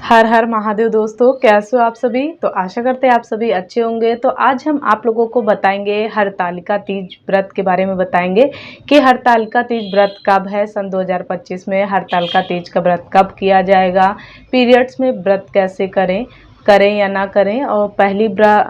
हर हर महादेव दोस्तों, कैसे हो आप सभी। तो आशा करते हैं आप सभी अच्छे होंगे। तो आज हम आप लोगों को बताएंगे हरतालिका तीज व्रत के बारे में बताएंगे कि हरतालिका तीज व्रत कब है। सन 2025 में हरतालिका तीज का व्रत कब किया जाएगा, पीरियड्स में व्रत कैसे करें या ना करें, और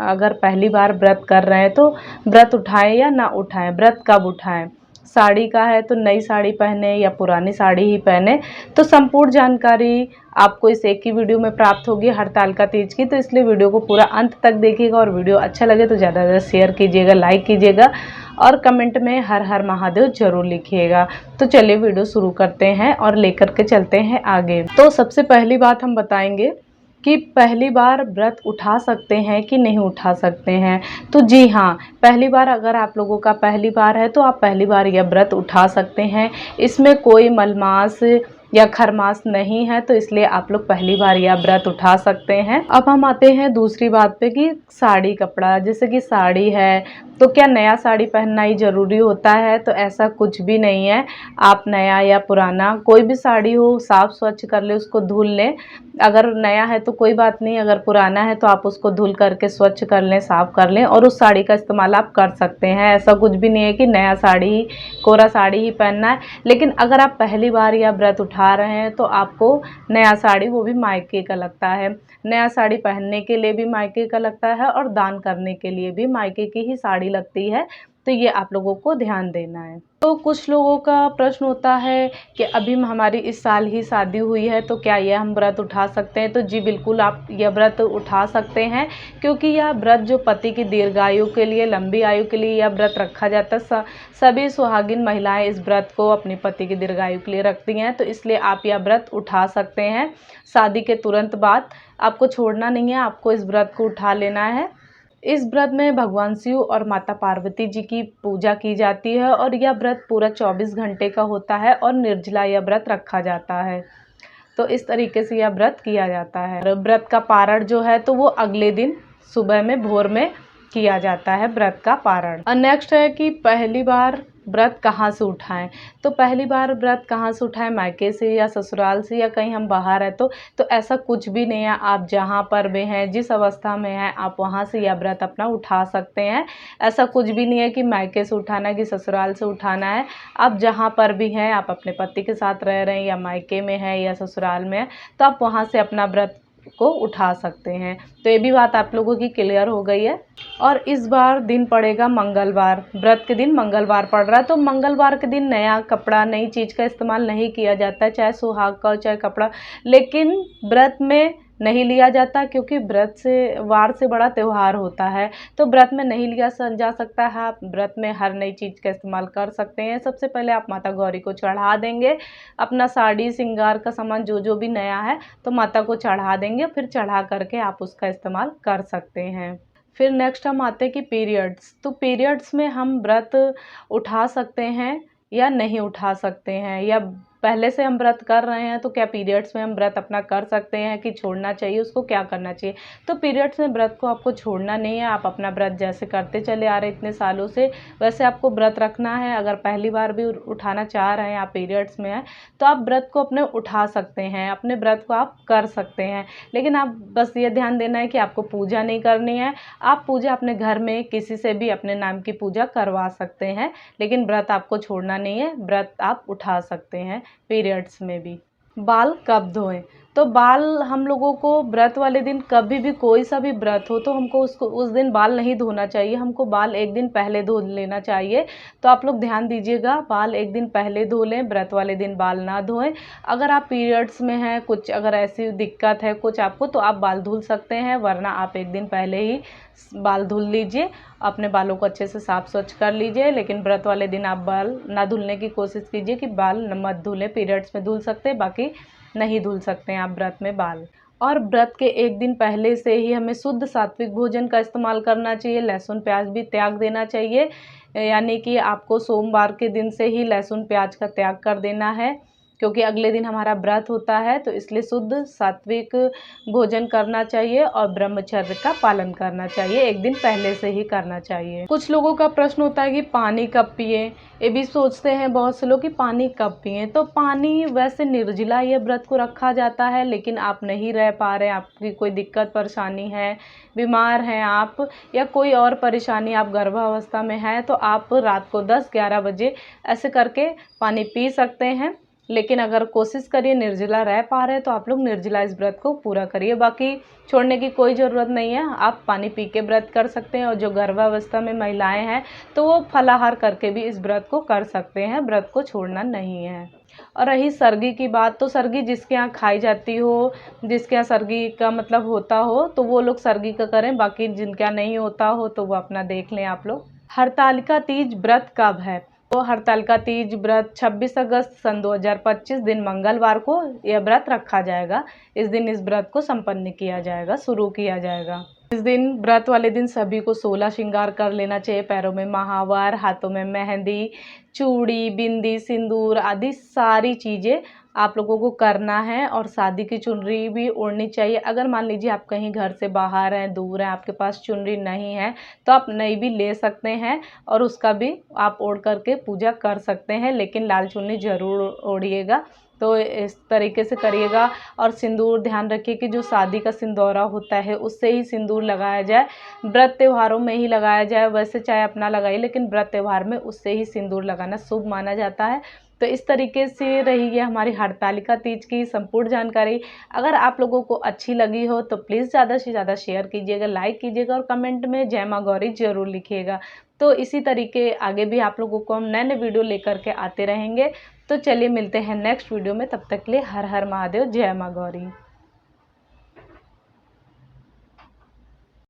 अगर पहली बार व्रत कर रहे हैं तो व्रत उठाएं या ना उठाएं, व्रत कब उठाएं, साड़ी का है तो नई साड़ी पहने या पुरानी साड़ी ही पहने। तो संपूर्ण जानकारी आपको इस एक ही वीडियो में प्राप्त होगी हरतालिका तीज की। तो इसलिए वीडियो को पूरा अंत तक देखिएगा, और वीडियो अच्छा लगे तो ज़्यादा से ज़्यादा शेयर कीजिएगा, लाइक कीजिएगा, और कमेंट में हर हर महादेव जरूर लिखिएगा। तो चलिए वीडियो शुरू करते हैं और लेकर के चलते हैं आगे। तो सबसे पहली बात हम बताएंगे कि पहली बार व्रत उठा सकते हैं कि नहीं उठा सकते हैं। तो जी हाँ, पहली बार अगर आप लोगों का पहली बार है तो आप पहली बार यह व्रत उठा सकते हैं। इसमें कोई मलमास या खरमास नहीं है, तो इसलिए आप लोग पहली बार यह व्रत उठा सकते हैं। अब हम आते हैं दूसरी बात पे कि साड़ी कपड़ा, जैसे कि साड़ी है तो क्या नया साड़ी पहनना ही ज़रूरी होता है। तो ऐसा कुछ भी नहीं है। आप नया या पुराना कोई भी साड़ी हो, साफ़ स्वच्छ कर ले, उसको धुल लें। अगर नया है तो कोई बात नहीं, अगर पुराना है तो आप उसको धुल करके स्वच्छ कर लें, साफ़ कर लें, और उस साड़ी का इस्तेमाल आप कर सकते हैं। ऐसा कुछ भी नहीं है कि नया साड़ी ही, कोरा साड़ी ही पहनना है। लेकिन अगर आप पहली बार यह व्रत उठा रहे हैं तो आपको नया साड़ी, वो भी मायके का लगता है। नया साड़ी पहनने के लिए भी मायके का लगता है और दान करने के लिए भी मायके की ही साड़ी लगती है। तो ये आप लोगों को ध्यान देना है। तो कुछ लोगों का प्रश्न होता है कि अभी हमारी इस साल ही शादी हुई है तो क्या यह हम व्रत उठा सकते हैं। तो जी बिल्कुल, आप यह व्रत उठा सकते हैं, क्योंकि यह व्रत जो पति की दीर्घायु के लिए, लंबी आयु के लिए यह व्रत रखा जाता है। सभी सुहागिन महिलाएं इस व्रत को अपने पति की दीर्घायु के लिए रखती हैं, तो इसलिए आप यह व्रत उठा सकते हैं। शादी के तुरंत बाद आपको छोड़ना नहीं है, आपको इस व्रत को उठा लेना है। इस व्रत में भगवान शिव और माता पार्वती जी की पूजा की जाती है, और यह व्रत पूरा 24 घंटे का होता है, और निर्जला यह व्रत रखा जाता है। तो इस तरीके से यह व्रत किया जाता है। और व्रत का पारण जो है तो वो अगले दिन सुबह में, भोर में किया जाता है व्रत का पारण। और नेक्स्ट है कि पहली बार व्रत कहाँ से उठाएं। तो पहली बार व्रत कहाँ से उठाएं, मायके से या ससुराल से या कहीं हम बाहर हैं। तो ऐसा कुछ भी नहीं है। आप जहाँ पर भी हैं, जिस अवस्था में हैं, आप वहाँ से यह व्रत अपना उठा सकते हैं। ऐसा कुछ भी नहीं है कि मायके से उठाना है कि ससुराल से उठाना है। आप जहाँ पर भी हैं, आप अपने पति के साथ रह रहे हैं या मायके में हैं या ससुराल में हैं, तो आप वहाँ से अपना व्रत को उठा सकते हैं। तो ये भी बात आप लोगों की क्लियर हो गई है। और इस बार दिन पड़ेगा मंगलवार, व्रत के दिन मंगलवार पड़ रहा है। तो मंगलवार के दिन नया कपड़ा, नई चीज़ का इस्तेमाल नहीं किया जाता है, चाहे सुहाग का हो चाहे कपड़ा। लेकिन व्रत में नहीं लिया जाता, क्योंकि व्रत से, वार से बड़ा त्यौहार होता है, तो व्रत में नहीं लिया जा सकता है। आप व्रत में हर नई चीज़ का इस्तेमाल कर सकते हैं। सबसे पहले आप माता गौरी को चढ़ा देंगे अपना साड़ी, श्रृंगार का सामान जो जो भी नया है, तो माता को चढ़ा देंगे। फिर चढ़ा करके आप उसका इस्तेमाल कर सकते हैं। फिर नेक्स्ट हम आते हैं कि पीरियड्स। तो पीरियड्स में हम व्रत उठा सकते हैं या नहीं उठा सकते हैं, या पहले से हम व्रत कर रहे हैं तो क्या पीरियड्स में हम व्रत अपना कर सकते हैं कि छोड़ना चाहिए, उसको क्या करना चाहिए। तो पीरियड्स में व्रत को आपको छोड़ना नहीं है। आप अपना व्रत जैसे करते चले आ रहे इतने सालों से, वैसे आपको व्रत रखना है। अगर पहली बार भी उठाना चाह रहे हैं, आप पीरियड्स में हैं, तो आप व्रत को अपने उठा सकते हैं, अपने व्रत को आप कर सकते हैं। लेकिन आप बस ये ध्यान देना है कि आपको पूजा नहीं करनी है। आप पूजा अपने घर में किसी से भी अपने नाम की पूजा करवा सकते हैं, लेकिन व्रत आपको छोड़ना नहीं है, व्रत आप उठा सकते हैं पीरियड्स में भी। बाल कब धोएं। तो बाल हम लोगों को व्रत वाले दिन, कभी भी कोई सा भी व्रत हो तो हमको उस दिन बाल नहीं धोना चाहिए, हमको बाल एक दिन पहले धो लेना चाहिए। तो आप लोग ध्यान दीजिएगा, बाल एक दिन पहले धो लें, व्रत वाले दिन बाल ना धोएं। अगर आप पीरियड्स में हैं, कुछ अगर ऐसी दिक्कत है कुछ आपको, तो आप बाल धुल सकते हैं, वरना आप एक दिन पहले ही बाल धुल लीजिए। अपने बालों को अच्छे से साफ स्वच्छ कर लीजिए। लेकिन व्रत वाले दिन आप बाल ना धुलने की कोशिश कीजिए कि बाल मत धुलें। पीरियड्स में धुल सकते हैं, बाकी नहीं धुल सकते हैं आप व्रत में बाल। और व्रत के एक दिन पहले से ही हमें शुद्ध सात्विक भोजन का इस्तेमाल करना चाहिए। लहसुन प्याज भी त्याग देना चाहिए, यानी कि आपको सोमवार के दिन से ही लहसुन प्याज का त्याग कर देना है। क्योंकि अगले दिन हमारा व्रत होता है, तो इसलिए शुद्ध सात्विक भोजन करना चाहिए और ब्रह्मचर्य का पालन करना चाहिए, एक दिन पहले से ही करना चाहिए। कुछ लोगों का प्रश्न होता है कि पानी कब पिए, ये भी सोचते हैं बहुत से लोग कि पानी कब पिए। तो पानी वैसे निर्जला ये व्रत को रखा जाता है, लेकिन आप नहीं रह पा रहे, आपकी कोई दिक्कत परेशानी है, बीमार हैं आप, या कोई और परेशानी, आप गर्भावस्था में हैं, तो आप रात को 10-11 बजे ऐसे करके पानी पी सकते हैं। लेकिन अगर कोशिश करिए निर्जला रह पा रहे हैं तो आप लोग निर्जला इस व्रत को पूरा करिए, बाकी छोड़ने की कोई ज़रूरत नहीं है, आप पानी पी के व्रत कर सकते हैं। और जो गर्भावस्था में महिलाएं हैं तो वो फलाहार करके भी इस व्रत को कर सकते हैं, व्रत को छोड़ना नहीं है। और रही सरगी की बात, तो सरगी जिसके यहाँ खाई जाती हो, जिसके यहाँ सरगी का मतलब होता हो, तो वो लोग सरगी का करें, बाकी जिनके यहाँ नहीं होता हो तो वो अपना देख लें आप लोग। हरतालिका तीज व्रत कब है? तो हरतालिका तीज व्रत 26 अगस्त सन 2025 दिन मंगलवार को यह व्रत रखा जाएगा। इस दिन इस व्रत को संपन्न किया जाएगा, शुरू किया जाएगा। इस दिन व्रत वाले दिन सभी को 16 श्रृंगार कर लेना चाहिए, पैरों में महावर, हाथों में मेहंदी, चूड़ी, बिंदी, सिंदूर आदि सारी चीज़ें आप लोगों को करना है। और शादी की चुनरी भी ओढ़नी चाहिए। अगर मान लीजिए आप कहीं घर से बाहर हैं, दूर हैं, आपके पास चुनरी नहीं है तो आप नई भी ले सकते हैं और उसका भी आप ओढ़ करके पूजा कर सकते हैं, लेकिन लाल चुन्नी ज़रूर ओढ़िएगा। तो इस तरीके से करिएगा। और सिंदूर ध्यान रखिए कि जो शादी का सिंदूरा होता है उससे ही सिंदूर लगाया जाए, व्रत त्योहारों में ही लगाया जाए, वैसे चाहे अपना लगाइए, लेकिन व्रत त्योहार में उससे ही सिंदूर लगाना शुभ माना जाता है। तो इस तरीके से रही है हमारी हरतालिका तीज की संपूर्ण जानकारी। अगर आप लोगों को अच्छी लगी हो तो प्लीज़ ज़्यादा से ज़्यादा शेयर कीजिएगा, लाइक कीजिएगा और कमेंट में जय माँ गौरी ज़रूर लिखिएगा। तो इसी तरीके आगे भी आप लोगों को हम नए नए वीडियो लेकर के आते रहेंगे। तो चलिए मिलते हैं नेक्स्ट वीडियो में, तब तक के लिए हर हर महादेव, जय माँ गौरी।